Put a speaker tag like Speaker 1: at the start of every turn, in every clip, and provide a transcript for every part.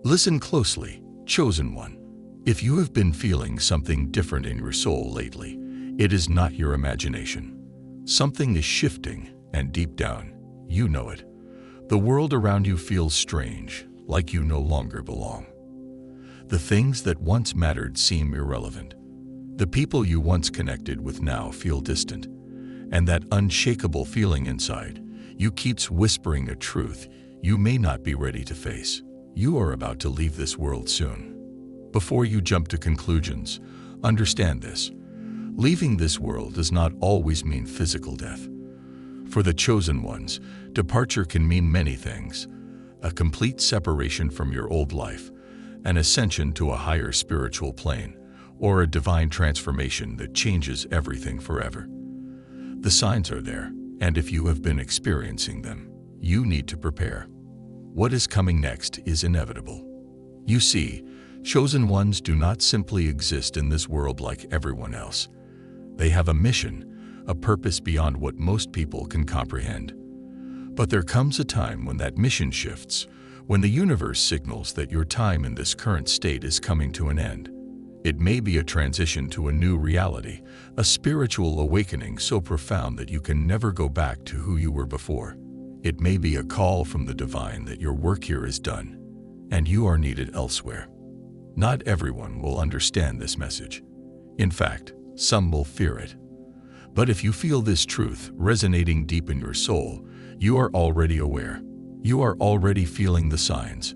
Speaker 1: Listen closely, chosen one. If you have been feeling something different in your soul lately, it is not your imagination. Something is shifting, and deep down, you know it. The world around you feels strange, like you no longer belong. The things that once mattered seem irrelevant. The people you once connected with now feel distant. And that unshakable feeling inside you keeps whispering a truth you may not be ready to face. You are about to leave this world soon. Before you jump to conclusions, understand this. Leaving this world does not always mean physical death. For the chosen ones, departure can mean many things: a complete separation from your old life, an ascension to a higher spiritual plane, or a divine transformation that changes everything forever. The signs are there, and if you have been experiencing them, you need to prepare. What is coming next is inevitable. You see, chosen ones do not simply exist in this world like everyone else. They have a mission, a purpose beyond what most people can comprehend. But there comes a time when that mission shifts, when the universe signals that your time in this current state is coming to an end. It may be a transition to a new reality, a spiritual awakening so profound that you can never go back to who you were before. It may be a call from the divine that your work here is done, and you are needed elsewhere. Not everyone will understand this message. In fact, some will fear it. But if you feel this truth resonating deep in your soul, you are already aware. You are already feeling the signs.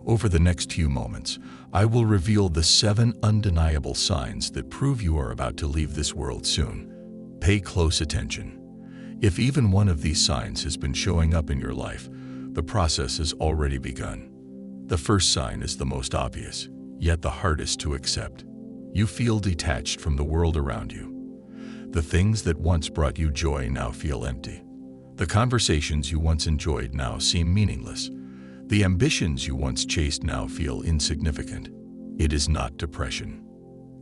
Speaker 1: Over the next few moments, I will reveal the 7 undeniable signs that prove you are about to leave this world soon. Pay close attention. If even one of these signs has been showing up in your life, the process has already begun. The first sign is the most obvious, yet the hardest to accept. You feel detached from the world around you. The things that once brought you joy now feel empty. The conversations you once enjoyed now seem meaningless. The ambitions you once chased now feel insignificant. It is not depression.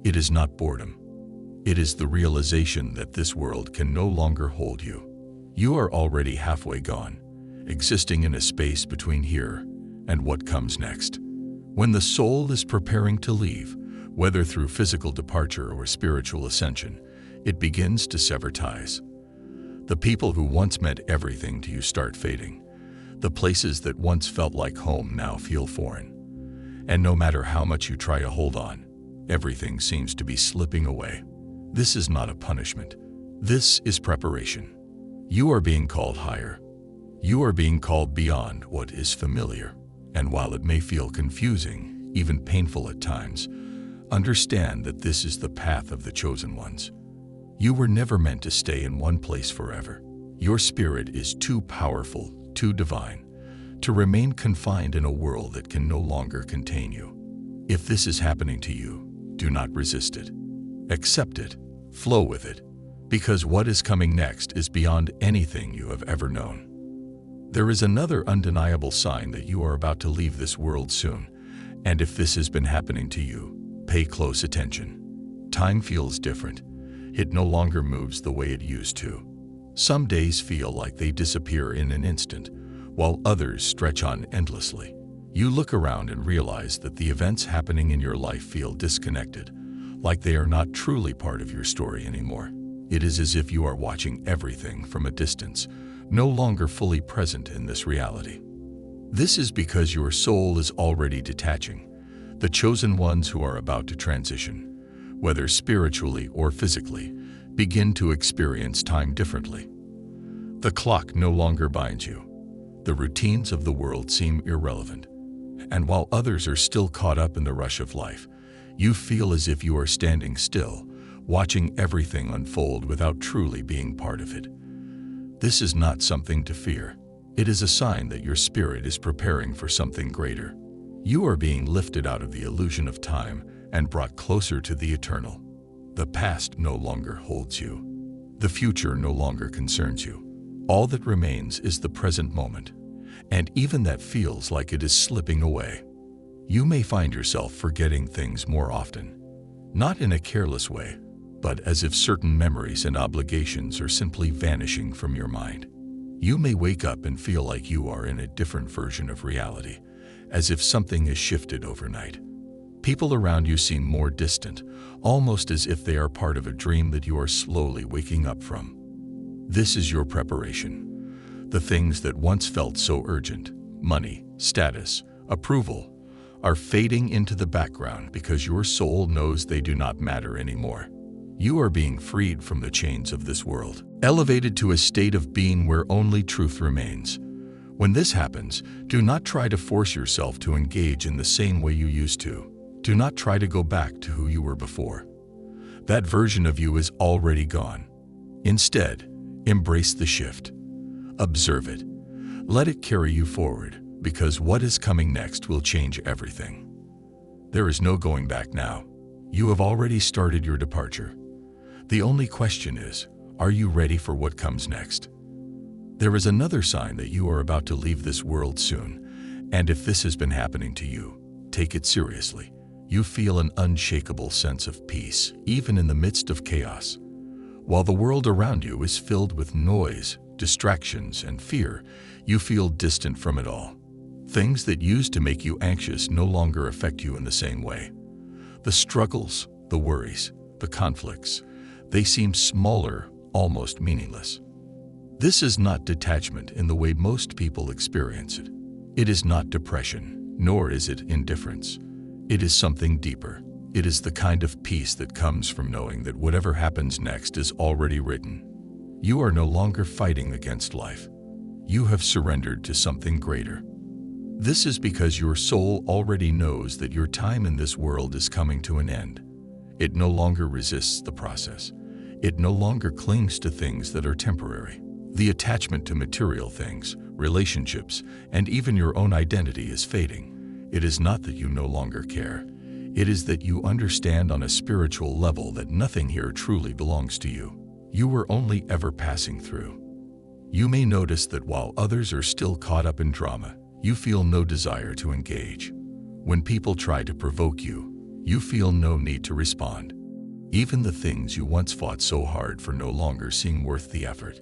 Speaker 1: It is not boredom. It is the realization that this world can no longer hold you. You are already halfway gone, existing in a space between here and what comes next. When the soul is preparing to leave, whether through physical departure or spiritual ascension, it begins to sever ties. The people who once meant everything to you start fading. The places that once felt like home now feel foreign. And no matter how much you try to hold on, everything seems to be slipping away. This is not a punishment. This is preparation. You are being called higher. You are being called beyond what is familiar. And while it may feel confusing, even painful at times, understand that this is the path of the chosen ones. You were never meant to stay in one place forever. Your spirit is too powerful, too divine, to remain confined in a world that can no longer contain you. If this is happening to you, do not resist it. Accept it, flow with it, because what is coming next is beyond anything you have ever known. There is another undeniable sign that you are about to leave this world soon, and if this has been happening to you, pay close attention. Time feels different. It no longer moves the way it used to. Some days feel like they disappear in an instant, while others stretch on endlessly. You look around and realize that the events happening in your life feel disconnected, like they are not truly part of your story anymore. It is as if you are watching everything from a distance, no longer fully present in this reality. This is because your soul is already detaching. The chosen ones who are about to transition, whether spiritually or physically, begin to experience time differently. The clock no longer binds you. The routines of the world seem irrelevant. And while others are still caught up in the rush of life, you feel as if you are standing still, watching everything unfold without truly being part of it. This is not something to fear. It is a sign that your spirit is preparing for something greater. You are being lifted out of the illusion of time and brought closer to the eternal. The past no longer holds you. The future no longer concerns you. All that remains is the present moment, and even that feels like it is slipping away. You may find yourself forgetting things more often, not in a careless way, but as if certain memories and obligations are simply vanishing from your mind. You may wake up and feel like you are in a different version of reality, as if something has shifted overnight. People around you seem more distant, almost as if they are part of a dream that you are slowly waking up from. This is your preparation. The things that once felt so urgent, money, status, approval, are fading into the background because your soul knows they do not matter anymore. You are being freed from the chains of this world, elevated to a state of being where only truth remains. When this happens, do not try to force yourself to engage in the same way you used to. Do not try to go back to who you were before. That version of you is already gone. Instead, embrace the shift. Observe it. Let it carry you forward, because what is coming next will change everything. There is no going back now. You have already started your departure. The only question is, are you ready for what comes next? There is another sign that you are about to leave this world soon, and if this has been happening to you, take it seriously. You feel an unshakable sense of peace, even in the midst of chaos. While the world around you is filled with noise, distractions, and fear, you feel distant from it all. Things that used to make you anxious no longer affect you in the same way. The struggles, the worries, the conflicts, they seem smaller, almost meaningless. This is not detachment in the way most people experience it. It is not depression, nor is it indifference. It is something deeper. It is the kind of peace that comes from knowing that whatever happens next is already written. You are no longer fighting against life. You have surrendered to something greater. This is because your soul already knows that your time in this world is coming to an end. It no longer resists the process. It no longer clings to things that are temporary. The attachment to material things, relationships, and even your own identity is fading. It is not that you no longer care. It is that you understand on a spiritual level that nothing here truly belongs to you. You were only ever passing through. You may notice that while others are still caught up in drama, you feel no desire to engage. When people try to provoke you, you feel no need to respond. Even the things you once fought so hard for no longer seem worth the effort.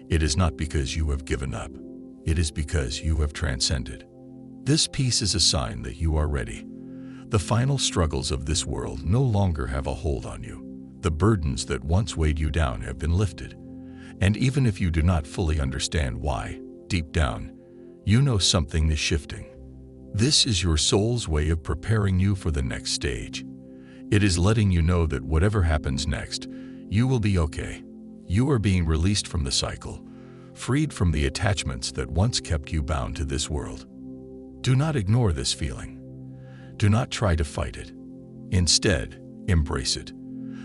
Speaker 1: It is not because you have given up. It is because you have transcended. This peace is a sign that you are ready. The final struggles of this world no longer have a hold on you. The burdens that once weighed you down have been lifted. And even if you do not fully understand why, deep down, you know something is shifting. This is your soul's way of preparing you for the next stage. It is letting you know that whatever happens next, you will be okay. You are being released from the cycle, freed from the attachments that once kept you bound to this world. Do not ignore this feeling. Do not try to fight it. Instead, embrace it.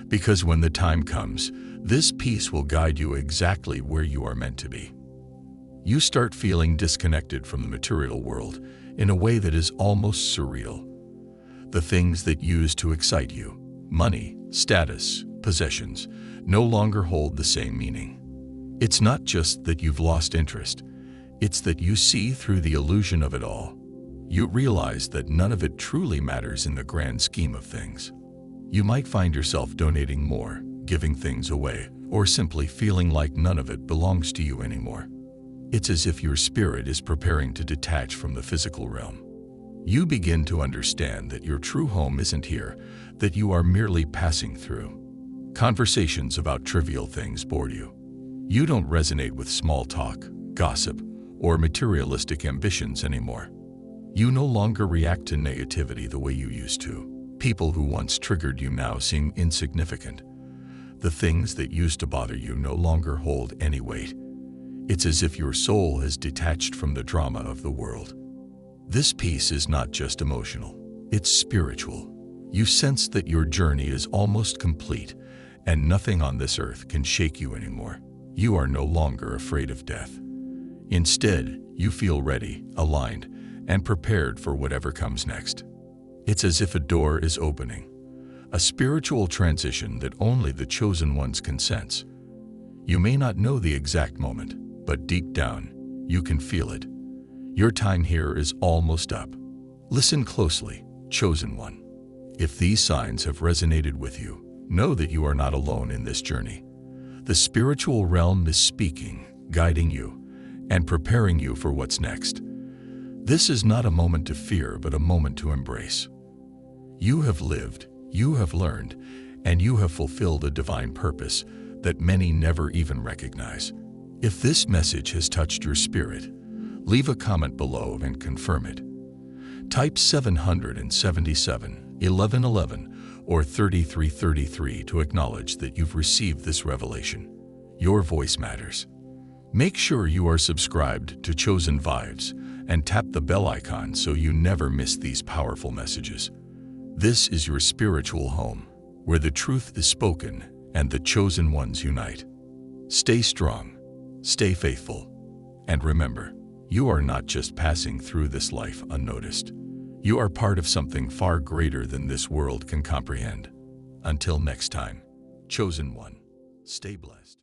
Speaker 1: Because when the time comes, this peace will guide you exactly where you are meant to be. You start feeling disconnected from the material world in a way that is almost surreal. The things that used to excite you, money, status, possessions, no longer hold the same meaning. It's not just that you've lost interest, it's that you see through the illusion of it all. You realize that none of it truly matters in the grand scheme of things. You might find yourself donating more, giving things away, or simply feeling like none of it belongs to you anymore. It's as if your spirit is preparing to detach from the physical realm. You begin to understand that your true home isn't here, that you are merely passing through. Conversations about trivial things bore you. You don't resonate with small talk, gossip, or materialistic ambitions anymore. You no longer react to negativity the way you used to. People who once triggered you now seem insignificant. The things that used to bother you no longer hold any weight. It's as if your soul has detached from the drama of the world. This peace is not just emotional, it's spiritual. You sense that your journey is almost complete, and nothing on this earth can shake you anymore. You are no longer afraid of death. Instead, you feel ready, aligned, and prepared for whatever comes next. It's as if a door is opening, a spiritual transition that only the chosen ones can sense. You may not know the exact moment, but deep down, you can feel it. Your time here is almost up. Listen closely, chosen one. If these signs have resonated with you, know that you are not alone in this journey. The spiritual realm is speaking, guiding you, and preparing you for what's next. This is not a moment to fear, but a moment to embrace. You have lived, you have learned, and you have fulfilled a divine purpose that many never even recognize. If this message has touched your spirit, leave a comment below and confirm it. Type 777, 1111, or 3333 to acknowledge that you've received this revelation. Your voice matters. Make sure you are subscribed to Chosen Vibes and tap the bell icon so you never miss these powerful messages. This is your spiritual home, where the truth is spoken and the chosen ones unite. Stay strong, stay faithful, and remember, you are not just passing through this life unnoticed. You are part of something far greater than this world can comprehend. Until next time, Chosen One, stay blessed.